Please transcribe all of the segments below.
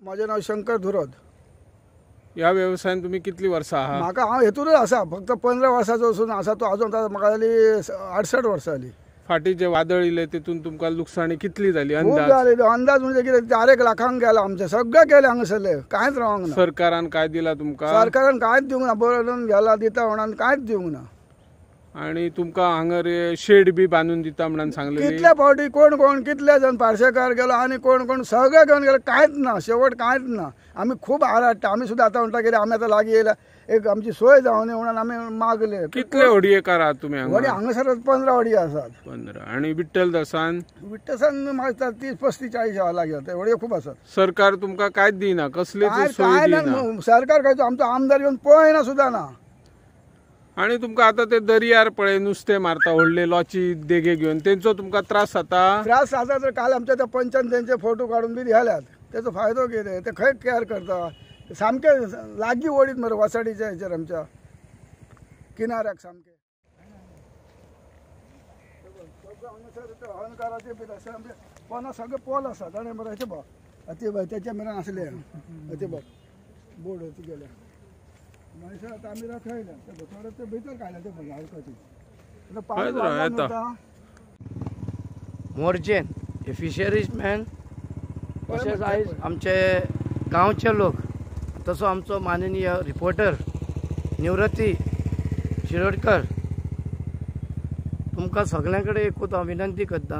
माझे नाव शंकर धुरोद। या व्यवसायात तुम्ही कितली वर्सां आहात? म्हाका हांव हेतूनच आसा, फक्त 15 वर्साचो असून आसा तो अजून म्हाका जाली 68 वर्सां जाली। फाटी जे वादळ इले तितून तुमकां लुकसाणी कितली जाली खूप अंदाज? जाली। अंदाज म्हणजे कितें 4 लाखांक गेला आमचे सगळे केले हांगासरले, कांयच रावंक ना। सरकारान काय दिला तुमकां? सरकारान कांयच दिवंक ना, बरोवन गेला दिता म्हणून कांयच दिवंक ना। आणि तुमकां हांगर शेड बी बांदून दिता म्हणून सांगलेली? कितले फावटी कोण कोण कितले जण पार्सेकार गेलो आनी कोण कोण सगळे घेवन गेले, कांयच ना, शेवट कांयच ना। आमी खूब आराडटा, आमी सुद्दां आतां म्हणटा कितें आमी आतां लागीं येयला एक आमची सोय जावं न्ही म्हणून आमी मागले। कितले होडयेकार आहात तुमी हांगा? व्हडी हांगासर 15 व्हडी आसात। 15 आणि विठ्ठल दसान? विठ्ठसान मागता 30-35 लागीं ते व्हडयो खूब आसात। सरकार तुमकां कांयच दिना, कसलीच सोय काय दिना? ना, सरकार काय आमचो आमदार येवन पळयना सुद्दां ना। आणि तुमकां आता ते दर्यार पळय नुस्तें मारता व्हडले लॉची देगे घेवन, तेंचो तुमकां त्रास जाता? त्रास जाता तर काल आमच्या त्या पंचान तेंचे फोटो काडून बी दिल्यात, तेचो फायदो कितें? ते खंय केअर करता? सामके लागीं वडीत मरे वसाडीच्या हेचेर आमच्या किनाऱ्याक सामके अहंकाराचे बी अशें आमचे पोना सगळे पोल आसात आनी मरे हेचे पळय तेचे मेरेन आसले हेचे पळय बोर्ड गेले मनीस आतां आमी रखयले थोडे ते भितर काडले ते पळय हलकाची मोर्जेन हे फिशरीज मॅन तशेंच आयज आमचे गांवचे लोक तसो आमचो माननीय रिपोर्टर निवृत्ती शिरोडकर तुमकां सगळ्यां कडेन एकूच हांव विनंती करता।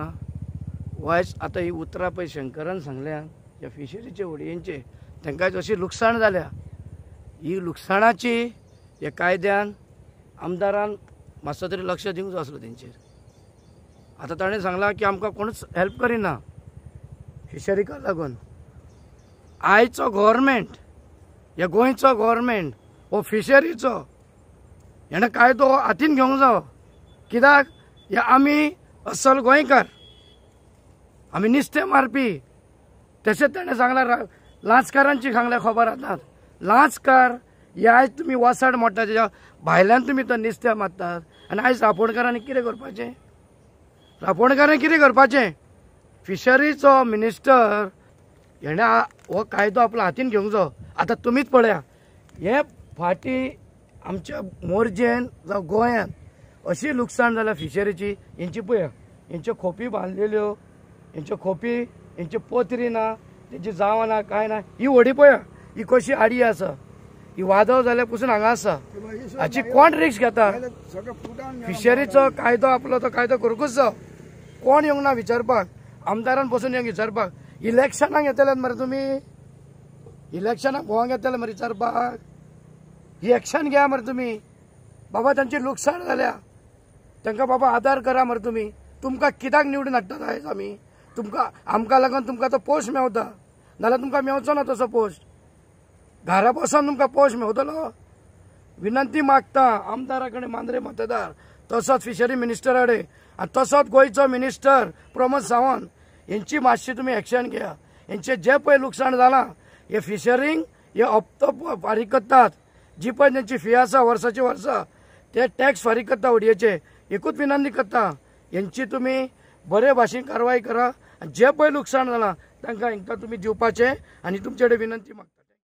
वायज आतां ही उतरां पळय शंकरान सांगल्या ह्या फिशरीचे व्हडयेंचे तांकां अशी लुकसाण जाल्या, ही लुकसाणाची ह्या कायद्यान आमदारान मातसो तरी लक्ष दिवंक जाय आसलो तेंचेर। आतां ताणें सांगलां की आमकां कोणूच हेल्प करिना फिशरीका लागून। आयचो गव्हर्मेंट ह्या गोंयचो गव्हर्मेंट हो फिशरीचो हेणें कायदो हातीन घेवंक जायो, कित्याक हे आमी अस्सल गोंयकार, आमी नुस्तें मारपी। तशेंच ताणें सांगलां लांचकारांची सांगल्या खबर आसात, लांचकार हे आयज तुमी वसाड मोडटा तेच्या भायल्यान तुमी तो नुस्तें मारतात आनी आयज रापणकारांनी कितें करपाचें? रापणकारांनी कितें करपाचें? फिशरीचो मिनिस्टर हेणें हो कायदो आपलो हातीन घेवंक जायो। आतां तुमीच पळया, हे फाटी आमच्या मोर्जेन जावं गोंयांत अशी लुकसाण जाल्या फिशरीची। हेंची पळया, हेंच्यो खोपी बांदलेल्यो, हेंच्यो खोपी, हेंच्यो पोतरी ना, तेंची जावं ना, कांय ना। ही व्हडी पळया, ही कशी आडी आसा, ही वादळ जाल्या पसून हांगा आसा, हाची कोण रिक्स घेता? फिशरीचो कायदो आपलो तो कायदो करूंकच जायो। कोण येवंक ना विचारपाक, आमदारान बसून येवंक विचारपाक। इलेक्शनाक येतले मरे तुमी, इलेक्शनाक भोवंक येतले मरे विचारपाक, ही एक्शन घ्या मरे तुमी। बाबा तांची लुकसाण जाल्या, तांकां बाबा आदार करा मरे तुमी। तुमकां कित्याक निवडून हाडटात आयज आमी? तुमकां आमकां लागून तुमकां तो पोस्ट मेवता, नाल्यार तुमकां मेवचो ना तसो पोस्ट। घरा बसून तुमकां पोस्ट मेवतलो? विनंती मागता आमदारा कडेन मांद्रे मतदार, तसोच फिशरी मिनिस्टरा कडेन आनी तसोच गोंयचो मिनिस्टर प्रमोद सावंत, हेंची मातशी तुमी एक्शन घेया। हेंचे जे पळय लुकसाण जालां हे फिशरींक हे हप्तो फारीक करतात, जी पळय तेंची फी आसा वर्साची वर्सा ते टॅक्स फारीक करता व्हडयेचे। एकूच विनंती करता हेंची तुमी बरे भाशेन कारवाय करा, जे पळय लुकसाण जालां तांकां हेंकां तुमी दिवपाचें आनी तुमचे कडेन विनंती मागता।